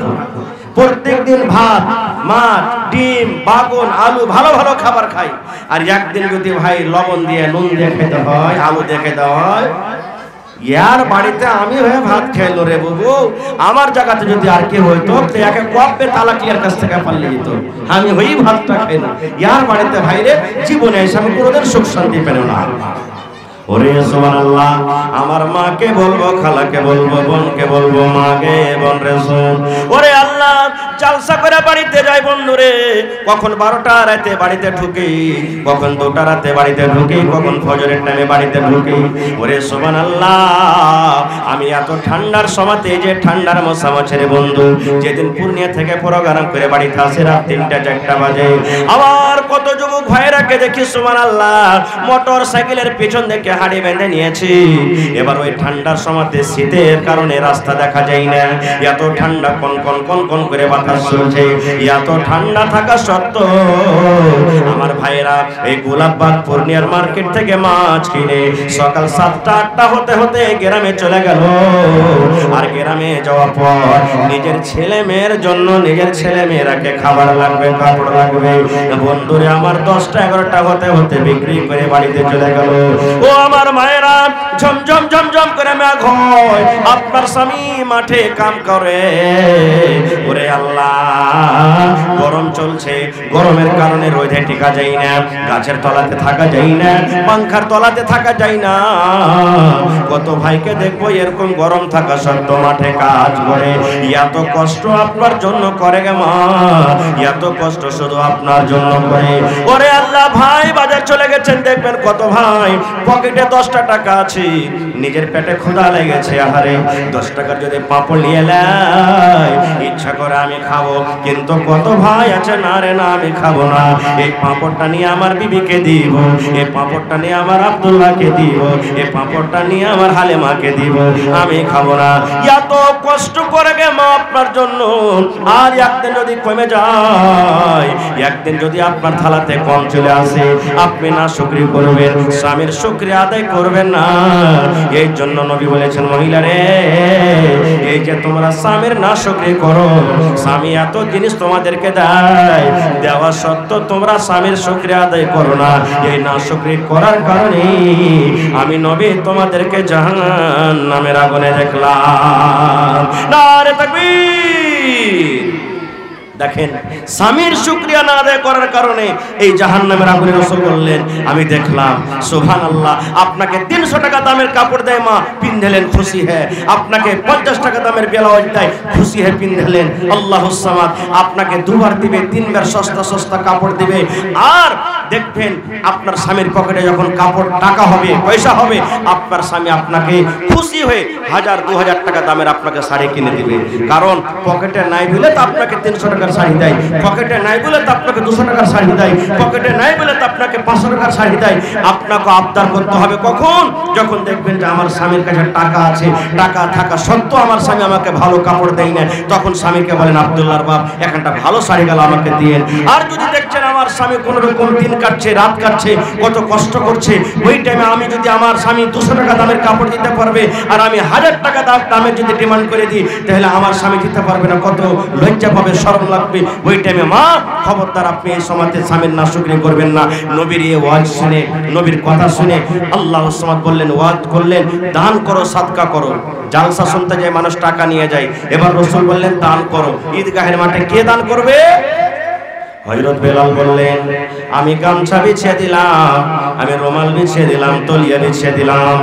প্রত্যেক দিন ভাত, মাছ, ডিম, বাগুন, আলু, ভালো ভালো খাবার খাই, আর একদিন যদি ভাই লবণ দিয়ে নুন দিয়ে খেতে হয়, আলু দিয়ে খেতে হয়, ইয়ার বাড়িতে আমি হয়ে ভাত খাইলো রে বাবু, আমার জায়গাতে যদি আর কি হইতো তো একে কবে তালাকিয়ার কাছ থেকে পালিয়ে যেত, আমি হই ভাতটা খাইলাম। ইয়ার বাড়িতে ভাইরে জীবনে এসে আমি কোনোদিন সুখ শান্তি পেল না। ওরে সুবহানাল্লাহ, আমার মাকে বলবো, খালাকে বলবো, বোনকে বলবো, মাকে বোন রে শোন, ওরে আল্লাহ জালসা করে বাড়িতে যাই বন্ধুরে, কখন 12টা রাতে বাড়িতে ঢুকি, কখন 2টা রাতে বাড়িতে ঢুকি, কখন ফজরের টাইমে বাড়িতে ঢুকি। ওরে সুবহানাল্লাহ, আমি এত ঠান্ডার সময়তে, যে ঠান্ডার মশামাছের বন্ধু, যেদিন পূর্ণিয়া থেকে প্রোগ্রাম করে বাড়িতে আসে রাত 3টা 4টা বাজে, আবার কত যুবক ভাইরাকে দেখি সুবহানাল্লাহ মোটর সাইকেলের পিছন থেকে হাড়ি বেঁধে নিয়েছি। এবার ওই ঠান্ডার সময়তে শীতের কারণে রাস্তা দেখা যায় না, এত ঠান্ডা কন কন কন কন করে বাতাস চলছে, এত ঠান্ডা থাকা সত্ত্বেও আমার ভাইরা এই গোলাপবাগ পূর্ণিয়ার মার্কেট থেকে মাছ কিনে সকাল 7টা 8টা হতে হতে গ্রামে চলে গেল। আর গ্রামে যাওয়ার পর নিজের ছেলে মেয়ের জন্য, নিজের ছেলে মেয়েরাকে খাবার লাগবে, কাপড় লাগবে, বন্ধুরে আমার 10টা 11টা হতে হতে বিক্রি করে বাড়িতে চলে গেল। ও আমার মায়েরা, ঝমঝম ঝমঝম করে মেঘ হয়, আপনার স্বামী মাঠে কাম করে। ওরে আল্লাহ, গরম চলছে, গরমের কারণে রোদে টিকা যায় না, গাছের তলাতে থাকা যায় না, পাংখার তলাতে থাকা যায় না। কত ভাইকে দেখবো এরকম গরম থাকা সত্ত্বেও মাঠে কাজ করে, এত কষ্ট আপনার জন্য করে গে মা, এত কষ্ট শুধু আপনার জন্য করে। ওরে আল্লাহ, ভাই বাজার চলে গেছেন, দেখবেন কত ভাই পকেটে 10টা টাকা আছে, নিজের পেটে ক্ষুধা লেগেছে, আহারে 10 টাকার যদি পাঁপড় নিয়ে লাই, ইচ্ছা করে আমি খাবো, কিন্তু কত ভাই আছে না রে না আমি খাবো না, এই পাঁপড়টা নিয়ে আমার বিবিকে দিব, এই পাঁপড়টা নিয়ে আমার আব্দুল্লাহকে দিব, এই পাঁপড়টা নিয়ে আমার হালেমাকে দিব, আমি খাবো না। এত কষ্ট করে গে মা আপনার জন্য, আর একদিন যদি কমে যায়, একদিন যদি আপনার থালাতে কম চলে আসে, আপনি না শুকরি করবেন, স্বামীর শুকরিয়া আদায় করবেন না। এই জন্য নবী বলেছেন, মহিলারে এই যে তোমরা স্বামীর না শুকরি করো, স্বামী এত জিনিস তোমাদেরকে দেয়, দেওয়া সত্ত্বেও তোমরা স্বামীর শুকরিয়া আদায় করো না, এই না শুকরি করার কারণে আমি নবী তোমাদেরকে জাহান্নামের আগুনে দেখলাম। নারে তাকবীর। দেখেন স্বামীর শুকরিয়া না আদায় করার কারণে এই জাহান্নামের আগুনে রাসূল বললেন আমি দেখলাম সুবহানাল্লাহ আপনাকে 300 টাকা দামের কাপড় দেয় মা পিনলেন খুশি হ্যায়, আপনাকে 50 টাকা দামের ব্লাউজ দেয় খুশি হয়ে পিনলেন। আল্লাহুস সামাদ আপনাকে দুবার দিবে, তিনবার সস্তা সস্তা কাপড় দিবে। আর দেখবেন আপনার স্বামীর পকেটে যখন কাপড় টাকা হবে পয়সা হবে আপনার স্বামী আপনাকে খুশি হয়ে 1000-2000 টাকা দামের আপনাকে শাড়ি কিনে দিবে। কারণ পকেটে নাই বলে তো আপনাকে 300 টাকার শাড়ি দেয়, পকেটে নাই বলে তো আপনাকে 200 টাকার শাড়ি দেয়, পকেটে নাই বলে তো আপনাকে 500 টাকার শাড়ি দেয়। আপনাকে আবদার করতে হবে কখন? যখন দেখবেন যে আমার স্বামীর কাছে টাকা আছে, টাকা থাকা সত্ত্বেও আমার স্বামী আমাকে ভালো কাপড় দেয় না, তখন স্বামীকে বলেন আব্দুল্লাহর বাপ একটা ভালো শাড়ি গেল আমাকে দিয়েন। আর যদি দেখছেন আমার স্বামী কোন রকম দিন কাটছে, রাত কাটছে, কত কষ্ট করছে, ওই টাইমে আমি যদি আমার স্বামী 200 টাকা দামের কাপড় দিতে পারবে আর আমি 1000 টাকা দামের যদি ডিমান্ড করে দিই তাহলে আমার স্বামী দিতে পারবে না, কত লজ্জা পাবে, শরম লাগবে। ওই টাইমে মা খবরদার আপনি এই সময়তে স্বামীর নাশুকরি করবেন না। নবীর এই ওয়াজ শুনে, নবীর কথা শুনে আল্লাহর সামাদ বললেন, ওয়াজ করলেন দান করো, সাদকা করো। জালসা শুনতে যায় মানুষ টাকা নিয়ে যায়, এবার রাসূল বললেন দান করো। ঈদগাহের মাঠে কে দান করবে? হযরত বেলাল বললেন আমি গামছা বিছিয়ে দিলাম, আমি রুমাল বিছিয়ে দিলাম, তলিয়া বিছিয়ে দিলাম।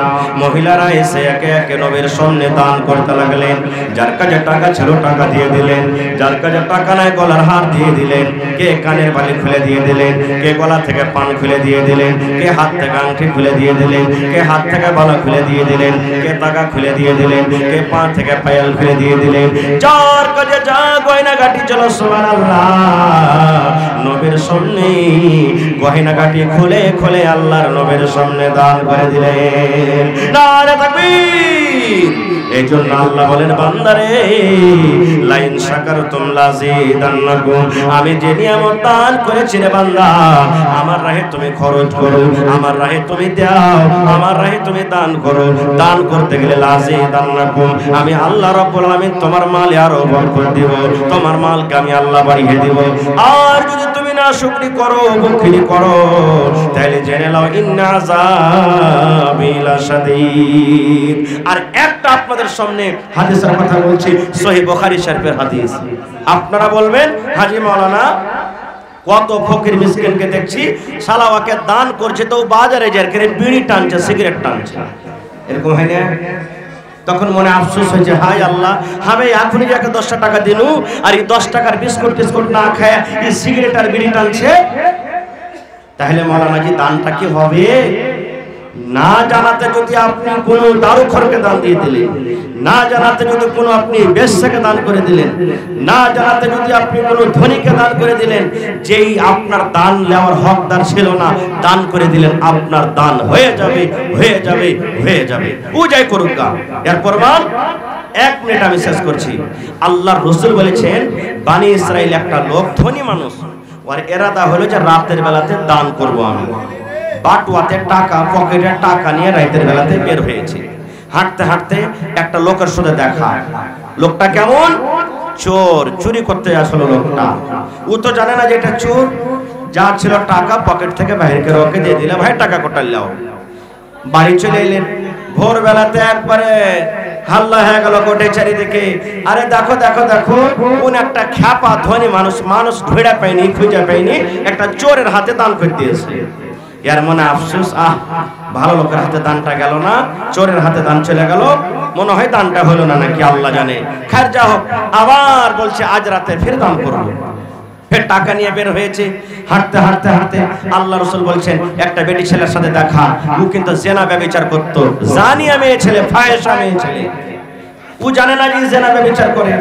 মহিলারা এসে একে একে নবীর সামনে দান করতে লাগলেন। যার কাছে টাকা ছিল টাকা দিয়ে দিলেন, যার কাছে টাকা নাই গলার হার দিয়ে দিলেন, কে কানের বালি খুলে দিয়ে দিলেন, কে গলা থেকে পান খুলে দিয়ে দিলেন, কে হাত থেকে আংটি খুলে দিয়ে দিলেন, কে হাত থেকে বালা খুলে দিয়ে দিলেন, কে টাকা খুলে দিয়ে দিলেন, কে পা থেকে পায়াল খুলে দিয়ে দিলেন। যার কাছে যা গয়না গাটি ছিল সুবহানাল্লাহ নবীর সামনে গয়না গাটি খুলে খুলে আল্লাহর নবীর সামনে দান করে দিলেন। নারে তাকবীর! এইজন্য আল্লাহ বলেন বান্দারে লাইন শাকারতুম লাযিদান্নাকুম, আমি যে নিয়ামত দান করেছি রে বান্দা আমার রাহে তুমি খরচ করো, আমার রাহে তুমি দাও, আমার রাহে তুমি দান করো। দান করতে গেলে লাযিদান্নাকুম আমি আল্লাহ রাব্বুল আলামিন তোমার মালে আরো বরকত দেব, তোমার মালকে আমি আল্লাহ বাড়িয়ে দেব। আর যদি তুমি না শুকরি করো, বখিলি করো, তাহলে জেনে নাও ইন্না আযাবি লাশাদীদ। আর একটা আপনাদের সামনে হাদিসের কথা বলছি, সহিহ বুখারী শরীফের হাদিস। আপনারা বলবেন হাজী মাওলানা কত ফকির মিসকিনকে দেখছি সালাওয়াকে দান করছে তো বাজারে যায় করে বিড়ি টানছে, সিগারেট টানছে, এরকম হয় না? তখন মনে আফসোস হয়েছে, হায় আল্লাহ আমি এখনই যাকে 10 টাকা দিলু আর এই 10 টাকার বিস্কুট টিস্কুট না খায় এই সিগারেট আর বিড়ি টানছে। তাহলে মাওলানা জি দানটা কি হবে? না জানাতে যদি আপনি কোন দারুখরকে দান দিয়ে দিলেন, না জানাতে যদি কোনো আপনি বেশ্যাকে দান করে দিলেন, না জানাতে যদি আপনি কোনো ধনীকে দান করে দিলেন, যেই আপনার দান নেওয়ার হকদার ছিল না দান করে দিলেন, আপনার দান হয়ে যাবে, হয়ে যাবে, হয়ে যাবে। ও যাই করুক গা। এর প্রমাণ 1 মিনিট আমি শেষ করছি। আল্লাহর রাসূল বলেছেন বনি ইসরাইল একটা লোক ধনী মানুষ, ওর ইরাদা হলো যে রাতের বেলাতে দান করব। আমি বাটুয়াতে টাকা, পকেটে টাকা নিয়ে রাতের বেলাতে বের হয়েছে। হাঁটতে হাঁটতে একটা লোকের সাথে দেখা। লোকটা কেমন? চোর, চুরি করতে আসলো লোকটা। ও তো জানে না যে এটা চোর। যা ছিল টাকা পকেট থেকে বাইরে করে ওকে দিয়ে দিলে, ভাই টাকা কোটাল লাও। বাড়ি চলে এলেন। ভোরবেলাতে একবারে হাল্লা হয়ে গেল কোটে চারিদিকে। আরে দেখো দেখো দেখো, কোন একটা খ্যাপা ধনী মানুষ, মানুষ ঘুরে পায়নি, খুঁজে পায়নি, একটা চোরের হাতে দান করে দিয়েছে। এর মনে আফসোস, ভালো লোকের হাতে দানটা গেল না, চোরের হাতে দান চলে গেল, মনে হয় দানটা হলো না নাকি আল্লাহ জানে। খার যা হোক, আবার বলছে আজ রাতে ফের দান করবো। ফের টাকা নিয়ে বের হয়েছে। হাঁটতে হাঁটতে হাঁটতে আল্লাহ রাসূল বলছেন একটা বেটি ছেলের সাথে দেখা। ও কিন্তু জেনা ব্যভিচার করতো, জানিয়া মেয়ে ছেলে, ফাহেশা মেয়ে ছেলে। ও জানে না যে জেনা ব্যভিচার করে,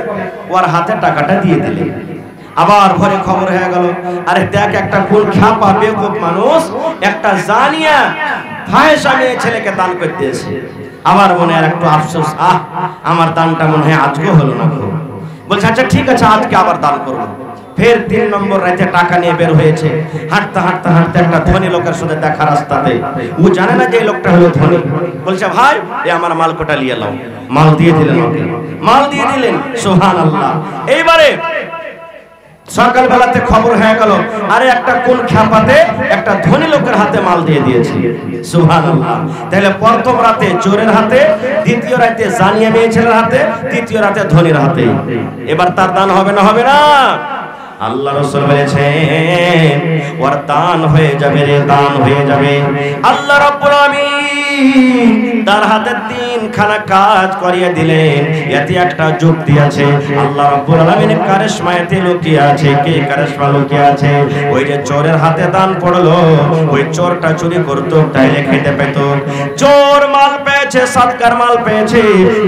ওর হাতে টাকাটা দিয়ে দিলে। আবার ঘরে খবর হয়ে গেল, আরে দেখ একটা কোন খ্যাপা বেকুব মানুষ একটা জানিয়া ফাহেশা মেয়ে ছেলেকে দান করতেছে। আমার মনে আর একটু আফসোস, আমার দানটা মনে হয় আজকে হলো না। বলছে আচ্ছা ঠিক আছে, আজকে আবার দান করবো। ফের 3 নম্বর রাতে টাকা নিয়ে বের হয়েছে। হাঁটতে হাঁটতে হাঁটতে একটা ধনী লোকের সাথে দেখা রাস্তাতে। ও জানে না যে এই লোকটা হলো ধনী। বলছে ভাই এ আমার মাল কোটা নিয়ে নাও। মাল দিয়ে দিলেন ওকে, মাল দিয়ে দিলেন। সুবহানাল্লাহ। এইবারে সকাল বেলাতে খবর হয়ে গেল, আরে একটা কোন খ্যাপাতে একটা ধনী লোকের হাতে মাল দিয়ে দিয়েছে। সুবহানাল্লাহ। তাহলে প্রথম রাতে চোরের হাতে, দ্বিতীয় রাতে জানিয়া মেয়ে ছেলের হাতে, তৃতীয় রাতে ধনীর হাতে। এবার তার দান হবে না হবে না? আল্লাহ রাসূল বলেছেন ওর দান হয়ে যাবে রে, দান হয়ে যাবে। আল্লাহ রাব্বুল আলামিন তার হাতে 3 খানা কাজ করিয়ে দিলেন। এতে একটা যুক্তি আছে, আল্লাহ রাব্বুল আলামিনের কারিশমাতে লুকিয়ে আছে। কে কারিশমা লুকিয়ে আছে? ওই যে চোরের হাতে দান পড়লো, ওই চোরটা চুরি করতো, তাইলে খেতে পেত। চোর মাল পেয়েছে, সদকার মাল পেয়েছে,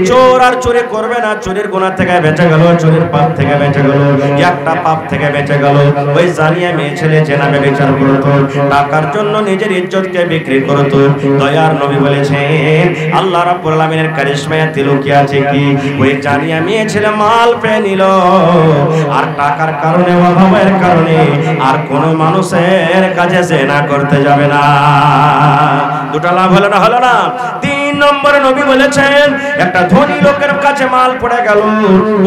চোর আর চুরি করবে না, চুরির গুনাহ থেকে বেঁচে গেল, চুরির পাপ থেকে বেঁচে গেল, একটা পাপ থেকে বেঁচে গেল। ওই জানিয়া মেয়ে ছেলে জেনা ব্যভিচার করতো, টাকার জন্য নিজের ইজ্জতকে বিক্রি করতো। দয়ার নবী বলেছেন আল্লাহ রাব্বুল আলামিনের কারিশমাতে লুকিয়ে আছে কি? ওই জানিয়া মেয়ে ছেলে মাল পেয়ে নিল, আর টাকার কারণে, অভাবের কারণে আর কোন মানুষের কাছে জেনা করতে যাবে না। দুটো লাভ হলো না? হলো না? 3 নম্বরে নবী বলেছেন একটা ধনী লোকের কাছে মাল পড়ে গেল,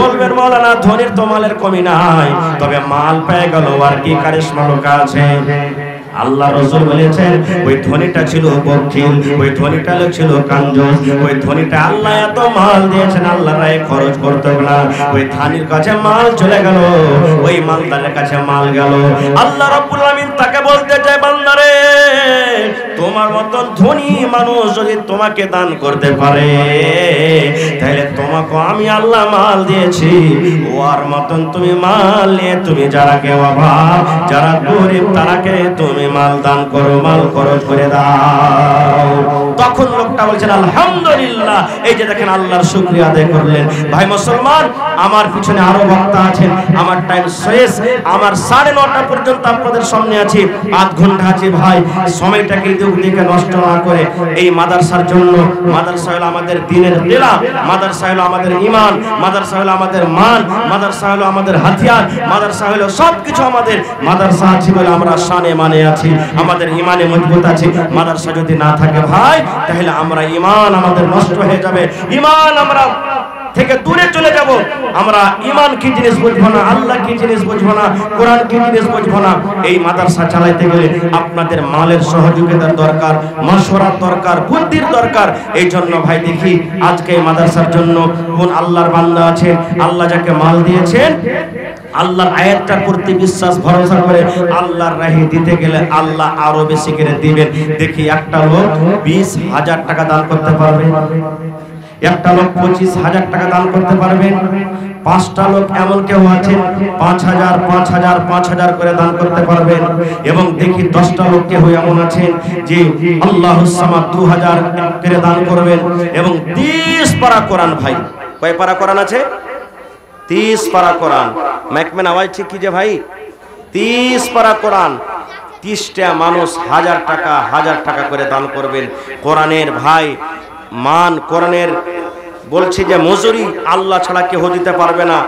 বলবেন মাওলানা ধনীর তো মালের কমি নাই, তবে মাল পেয়ে গেল, আর কি কারিশমা লোক আছে? আল্লাহ রাসূল বলেছেন ওই ধনীটা ছিল বখিল, ওই ধনীটা ছিল কাঞ্জুস, ওই ধনীটা আল্লাহ এত মাল দিয়েছেন আল্লাহর রায়ে খরচ করতে না, ওই ধনীর কাছে মাল চলে গেল, ওই মালদারের কাছে মাল গেল। আল্লাহ রাব্বুল আলামিন তাকে বলতে চায় বান্দারে তোমার মতন ধনী মানুষ যদি তোমাকে দান করতে পারে তাহলে তোমাকে আমি আল্লাহ মাল দিয়েছি, ওর মতন তুমি মাল নিয়ে তুমি যারাকে অভাব, যারা গরিব তারাকে তুমি মাল দান করো, মাল খরচ করে দাও। তখন লোকটা বলছেন আলহামদুলিল্লাহ। এই যে দেখেন আল্লাহর শুকরিয়া আদায় করলেন। ভাই মুসলমান, আমার পিছনে আরো বক্তা আছেন, আমার টাইম শেষ, আমার 9:30 পর্যন্ত আপনাদের সামনে আছি, 8 ঘন্টা আছে ভাই। সময়টাকে দিকে নষ্ট না করে এই মাদ্রাসার জন্য, মাদ্রাসা হলো আমাদের দ্বীনের কিলা, মাদ্রাসা হলো আমাদের ঈমান, মাদ্রাসা হলো আমাদের মান, মাদ্রাসা হলো আমাদের হাতিয়ার, মাদ্রাসা হলো সবকিছু আমাদের। মাদ্রাসা আছে বলে আমরা শানে মানে আছি, আমাদের ঈমানে মজবুত আছে। মাদ্রাসা যদি না থাকে ভাই তাহলে আমরা ঈমান আমাদের নষ্ট হয়ে যাবে, ঈমান আমরা থেকে দূরে চলে যাব। আমরা ঈমান কি জিনিস বুঝবো না, আল্লাহ কি জিনিস বুঝবো না, কোরআন কি জিনিস বুঝবো না। এই মাদ্রাসা চালাইতে গেলে আপনাদের মালের সহযোগিতার দরকার, মাশওয়ারার দরকার, বুদ্ধির দরকার। এই জন্য ভাই দেখি আজকে এই মাদ্রাসার জন্য কোন আল্লাহর বান্দা আছেন, আল্লাহ যাকে মাল দিয়েছেন আল্লাহর আয়াতটার প্রতি বিশ্বাস ভরসা করে আল্লাহর রাহে দিতে গেলে আল্লাহ আরো বেশি করে দিবেন। দেখি একটা লোক 20,000 টাকা দান করতে পারবে, একটা লোক 25,000 টাকা দান করতে পারবেন, 5টা লোক এমন কেউ আছে 5,000 5,000 5,000 করে দান করতে পারবেন, এবং দেখি 10টা লোক কেউ এমন আছেন যে আল্লাহুস সামাদ 2,000 করে দান করবেন, এবং 30 পারা কোরআন। ভাই কয় পারা কোরআন আছে? 30 পারা কোরআন। মাইকম্যান আওয়াজ ঠিক কি যে ভাই? 30 পারা কোরআন। 30টা মানুষ 1,000 টাকা করে দান করবেন। কোরআনের ভাই মান, কোরআনের বলছি যে মজুরি আল্লাহ ছাড়া কেউ দিতে পারবে না।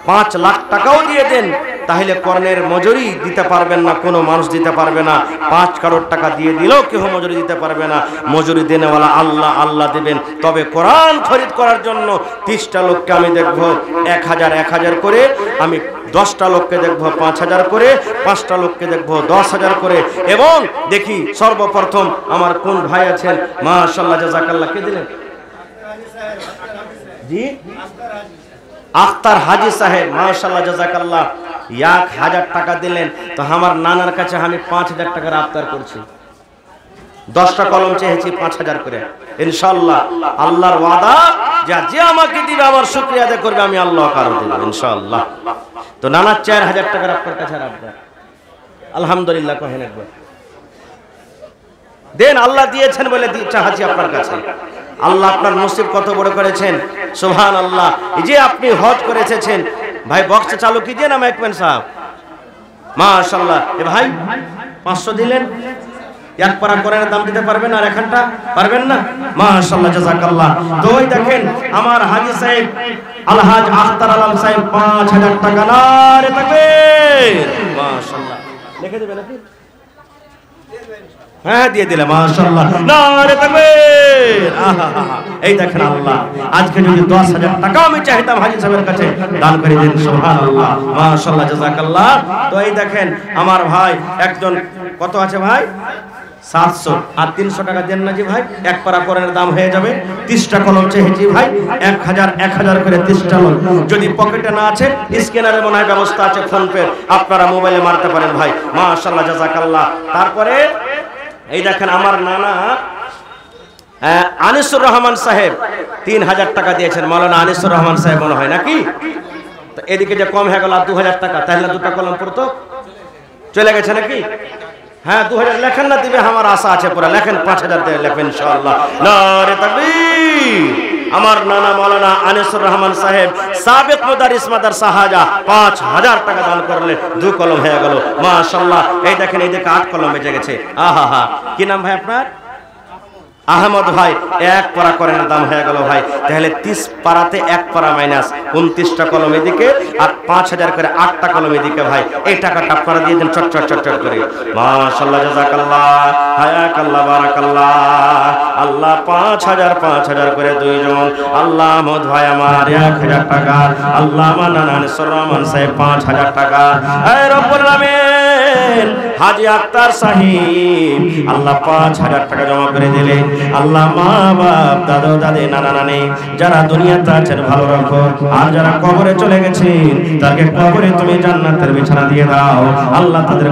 5 লাখ টাকাও দিয়ে দেন তাহলে কোরআনের মজুরি দিতে পারবেন না, কোনো মানুষ দিতে পারবে না। 5 কারোর টাকা দিয়ে দিলেও কেউ মজুরি দিতে পারবে না। মজুরি দেনেওয়ালা আল্লাহ, আল্লাহ দিবেন। তবে কোরআন খরিদ করার জন্য 30টা লোককে আমি দেখব 1,000 করে, আমি 10টা লোককে দেখব 5,000 করে, 5টা লোককে দেখব 10,000 করে। এবং দেখি সর্বপ্রথম আমার কোন ভাই আছেন, মাশাআল্লাহ জাযাকাল্লাহ, কে দিলেন? জি আখতার হাজি সাহেব, মাশাআল্লাহ জাযাকাল্লাহ, 1,000 টাকা দিলেন। তো আমার নানার কাছে আমি 5,000 টাকার আফতার করছি, 10টা কলম চেয়েছি 5,000 করে। ইনশাআল্লাহ আল্লাহর ওয়াদা, যে আমাকে দিবে আমার শুকরিয়া আদায় করবে, আমি আল্লাহ কারো দেব ইনশাআল্লাহ। তো নানা 4,000 টাকার আপনার কাছে আফতার, আলহামদুলিল্লাহ কহেন একবার দেন। আল্লাহ দিয়েছেন বলে চাচ্ছি আপনার কাছে। আল্লাহ আপনার নসিব কত বড় করেছেন, সুবহানাল্লাহ। এই যে আপনি হজ করে এসেছেন, ভাই বক্স চালু কিজিয়ে না মাইকম্যান সাহেব, মাশাআল্লাহ। এ ভাই 500 দিলেন, এক পারা কোরআনের দাম দিতে পারবেন আর এখানটা পারবেন না? মাশাআল্লাহ জাযাকাল্লাহ। তো ওই দেখেন আমার হাজী সাহেব আলহাজ আখতার আলম সাহেব 5,000 টাকা, নারে তাকবীর, মাশাআল্লাহ। লিখে দিবেন নাকি? হ্যাঁ দিয়ে দিলে, মাশাআল্লাহ, নারে তাকবীর। এই দেখেন আল্লাহ আজকে যদি 10,000 টাকা আমি চাইতাম হাজী সাহেবের কাছে, দান করে দিন, সুবহানাল্লাহ, মাশাআল্লাহ জাযাকাল্লাহ। তো এই দেখেন আমার ভাই একজন কত আছে ভাই, 700 আর 300 টাকা দেন না জি ভাই, এক পারা কোরআনের দাম হয়ে যাবে। 30টা কলম চেয়েছি ভাই, 1000 করে 30টা কলম। যদি পকেটে না আছে স্ক্যানারে মনে হয় ব্যবস্থা আছে, ফোন পে আপনারা মোবাইলে মারতে পারেন ভাই। মাশাআল্লাহ, জাযাকাল্লাহ। তারপরে এই দেখেন আমার নানা আনিসুর রহমান সাহেব 3000 টাকা দিয়েছেন। মাওলানা আনিসুর রহমান সাহেব মনে হয় নাকি? তো এদিকে যে কম হয়ে গেল 2000 টাকা, তাহলে দুটো কলম পড়তো চলে গেছে নাকি? হ্যাঁ 2000 লেখেন না দিবে, আমার আশা আছে পুরো লেখেন, 5000 দিয়ে লেখেন ইনশাআল্লাহ। নারে তাকবীর। আমার নানা মাওলানা আনিসুর রহমান সাহেব সাবেক মুদারিস মাদ্রাসা হাজা 5000 টাকা দান করলে 2 কলম হয়ে গেল। মাশাআল্লাহ। এই দেখেন এইদিকে 8 কলম বেজে গেছে। আহা, কি নাম ভাই আপনার? আহমদ ভাই। 1 পারা কোরআনের দাম হয়ে গেল ভাই। তাহলে 30 পারাতে 1 পারা মাইনাস 29টা কলম এদিকে আর 5000 করে 8টা কলম এদিকে ভাই। এই টাকাটা আপনারা দিয়ে দেন চট করে। মাশাআল্লাহ, জাযাকাল্লাহ, হায়াকাল্লাহ, বারাকাল্লাহ। আল্লাহ 5000 করে দুইজন। আল্লাহ আহমদ ভাই আমার 1000 টাকা। আল্লাহ আমার নানা আনিসুর রহমান সাহেব 5000 টাকা। হে রব্বুল আলামিন, হাজী আক্তার সাহেব আল্লাহ 5000 টাকা জমা করে দিলেন। আল্লাহ মা বাপ, দাদা দাদি, নানা নানি যারা দুনিয়াতে আছেন ভালো রাখো, আর যারা কবরে চলে গেছেন তাকে কবরে তুমি জান্নাতের বিছানা দিয়ে দাও। আল্লাহ তাদের